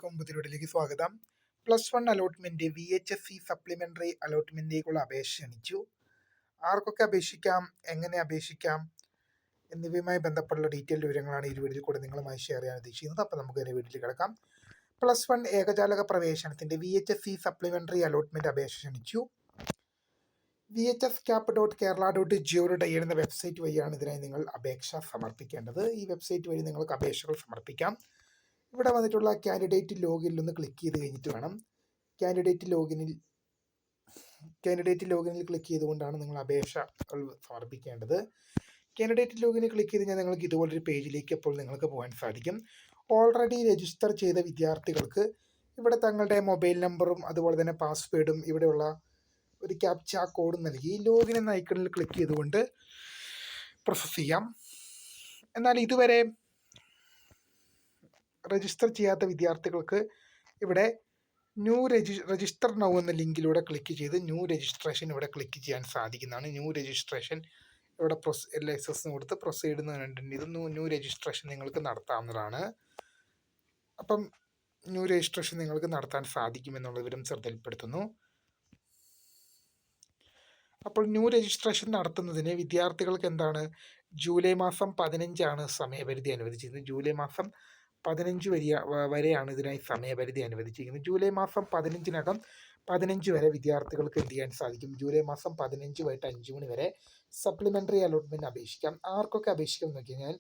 പുതിയതിലേക്ക് സ്വാഗതം. +1 allotment VHSE supplementary അലോട്ട്മെന്റിലേക്കുള്ള അപേക്ഷ ക്ഷണിച്ചു. ആർക്കൊക്കെ അപേക്ഷിക്കാം, എങ്ങനെ അപേക്ഷിക്കാം എന്നിവയുമായി ബന്ധപ്പെട്ടുള്ള ഡീറ്റെയിൽഡ് വിവരങ്ങളാണ് ഈ വീഡിയോയിൽ കൂടെ നിങ്ങളുമായി ഷെയർ ചെയ്യാൻ ഉദ്ദേശിക്കുന്നത്. അപ്പോൾ നമുക്ക് ഇതിന്റെ വീട്ടിലേക്ക് കിടക്കാം. +1 ഏകജാലക പ്രവേശനത്തിന്റെ VHSE സപ്ലിമെന്ററി അലോട്ട്മെന്റ് അപേക്ഷ ക്ഷണിച്ചു. VHSCAP.Kerala.gov.in എന്ന വെബ്സൈറ്റ് വഴിയാണ് ഇതിനായി നിങ്ങൾ അപേക്ഷ സമർപ്പിക്കേണ്ടത്. ഈ വെബ്സൈറ്റ് വഴി നിങ്ങൾക്ക് അപേക്ഷകൾ സമർപ്പിക്കാം. ഇവിടെ വന്നിട്ടുള്ള കാൻഡിഡേറ്റ് ലോഗിനിൽ ഒന്ന് ക്ലിക്ക് ചെയ്ത് കഴിഞ്ഞിട്ട് വേണം കാൻഡിഡേറ്റ് ലോഗിനിൽ ക്ലിക്ക് ചെയ്തുകൊണ്ടാണ് നിങ്ങൾ അപേക്ഷകൾ സമർപ്പിക്കേണ്ടത്. കാൻഡിഡേറ്റ് ലോഗിനിൽ ക്ലിക്ക് ചെയ്ത് കഴിഞ്ഞാൽ നിങ്ങൾക്ക് ഇതുപോലൊരു പേജിലേക്ക് അപ്പോൾ നിങ്ങൾക്ക് പോകാൻ സാധിക്കും. ഓൾറെഡി രജിസ്റ്റർ ചെയ്ത വിദ്യാർത്ഥികൾക്ക് ഇവിടെ തങ്ങളുടെ മൊബൈൽ നമ്പറും അതുപോലെ തന്നെ പാസ്വേഡും ഇവിടെയുള്ള ഒരു ക്യാപ്ച കോഡും നൽകി ലോഗിൻ എന്ന ഐക്കണിൽ ക്ലിക്ക് ചെയ്തുകൊണ്ട് പ്രോസസ്സ് ചെയ്യാം. എന്നാൽ ഇതുവരെ രജിസ്റ്റർ ചെയ്യാത്ത വിദ്യാർത്ഥികൾക്ക് ഇവിടെ രജിസ്റ്റർ നൗ എന്ന ലിങ്കിലൂടെ ക്ലിക്ക് ചെയ്ത് ന്യൂ രജിസ്ട്രേഷൻ ഇവിടെ ക്ലിക്ക് ചെയ്യാൻ സാധിക്കുന്നതാണ്. ന്യൂ രജിസ്ട്രേഷൻ ഇവിടെ ലൈസൻസ് കൊടുത്ത് പ്രൊസീഡ് എന്ന് കണ്ടിട്ടുണ്ട്. ഇത് ന്യൂ രജിസ്ട്രേഷൻ നിങ്ങൾക്ക് നടത്താവുന്നതാണ്. അപ്പം ന്യൂ രജിസ്ട്രേഷൻ നിങ്ങൾക്ക് നടത്താൻ സാധിക്കുമെന്നുള്ള വിവരം ശ്രദ്ധയിൽപ്പെടുത്തുന്നു. അപ്പോൾ ന്യൂ രജിസ്ട്രേഷൻ നടത്തുന്നതിന് വിദ്യാർത്ഥികൾക്ക് എന്താണ്, ജൂലൈ മാസം 15 സമയപരിധി അനുവദിച്ചിരുന്നത്. ജൂലൈ മാസം 15 വരെയാണ് ഇതിനായി സമയപരിധി അനുവദിച്ചിരിക്കുന്നത്. ജൂലൈ മാസം 15 15 വരെ വിദ്യാർത്ഥികൾക്ക് എന്ത് ചെയ്യാൻ സാധിക്കും, ജൂലൈ മാസം 15 വൈകിട്ട് 5 മണി വരെ സപ്ലിമെൻ്ററി അലോട്ട്മെൻറ്റ് അപേക്ഷിക്കാം. ആർക്കൊക്കെ അപേക്ഷിക്കാം എന്ന് നോക്കി കഴിഞ്ഞാൽ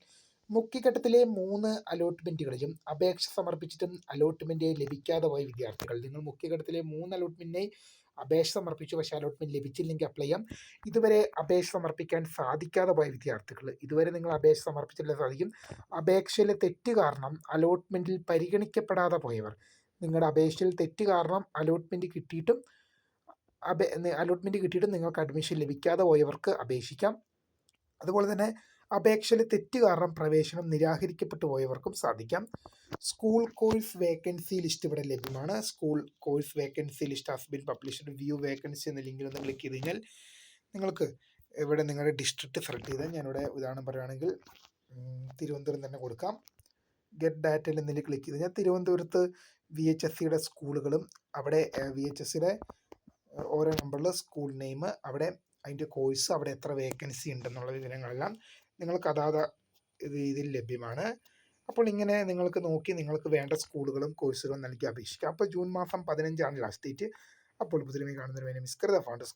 മുഖ്യഘട്ടത്തിലെ 3 അലോട്ട്മെൻറ്റുകളിലും അപേക്ഷ സമർപ്പിച്ചിട്ടും അലോട്ട്മെൻറ്റ് ലഭിക്കാതെ പോയ വിദ്യാർത്ഥികൾ, നിങ്ങൾ മുഖ്യഘട്ടത്തിലെ 3 അലോട്ട്മെൻറ്റിനായി അപേക്ഷ സമർപ്പിച്ചു, പക്ഷേ അലോട്ട്മെൻറ്റ് ലഭിച്ചില്ലെങ്കിൽ അപ്ലൈ ചെയ്യാം. ഇതുവരെ അപേക്ഷ സമർപ്പിക്കാൻ സാധിക്കാതെ പോയ വിദ്യാർത്ഥികൾ, ഇതുവരെ നിങ്ങൾ അപേക്ഷ സമർപ്പിച്ചില്ല സാധിക്കും. അപേക്ഷയിലെ തെറ്റ് കാരണം അലോട്ട്മെൻറ്റിൽ പരിഗണിക്കപ്പെടാതെ പോയവർ, നിങ്ങളുടെ അപേക്ഷയിൽ തെറ്റ് കാരണം അലോട്ട്മെൻറ്റ് കിട്ടിയിട്ടും നിങ്ങൾക്ക് അഡ്മിഷൻ ലഭിക്കാതെ പോയവർക്ക് അപേക്ഷിക്കാം. അതുപോലെ തന്നെ അപേക്ഷയിൽ തെറ്റ് കാരണം പ്രവേശനം നിരാകരിക്കപ്പെട്ടു പോയവർക്കും സാധിക്കാം. സ്കൂൾ കോഴ്സ് വേക്കൻസി ലിസ്റ്റ് ഇവിടെ ലഭ്യമാണ്. School course vacancy list has been published. View vacancy എന്ന ലിങ്കിൽ ഒന്ന് ക്ലിക്ക് ചെയ്ത് കഴിഞ്ഞാൽ നിങ്ങൾക്ക് ഇവിടെ നിങ്ങളുടെ ഡിസ്ട്രിക്റ്റ് സെലക്ട് ചെയ്താൽ, ഞാനിവിടെ ഉദാഹരണം പറയുകയാണെങ്കിൽ തിരുവനന്തപുരം തന്നെ കൊടുക്കാം. ഗെറ്റ് ഡാറ്റയിൽ എന്നതിൽ ക്ലിക്ക് ചെയ്ത് കഴിഞ്ഞാൽ തിരുവനന്തപുരത്ത് VHSEയുടെ സ്കൂളുകളും അവിടെ VHSEയുടെ ഓരോ നമ്പറിൽ സ്കൂൾ നെയിം, അവിടെ അതിൻ്റെ കോഴ്സ്, അവിടെ എത്ര വേക്കൻസി ഉണ്ടെന്നുള്ള വിവരങ്ങളെല്ലാം നിങ്ങൾക്ക് അതാത് രീതിയിൽ ലഭ്യമാണ്. അപ്പോൾ ഇങ്ങനെ നിങ്ങൾക്ക് നോക്കി നിങ്ങൾക്ക് വേണ്ട സ്കൂളുകളും കോഴ്സുകളും നൽകി അപേക്ഷിക്കാം. അപ്പോൾ ജൂൺ മാസം 15 ലാസ്റ്റ് ഡേറ്റ്. അപ്പോൾ പുതിയ കാണുന്നതിന് വേണ്ടി മിസ് കരുതാ ഫൗണ്ടേഴ്സ്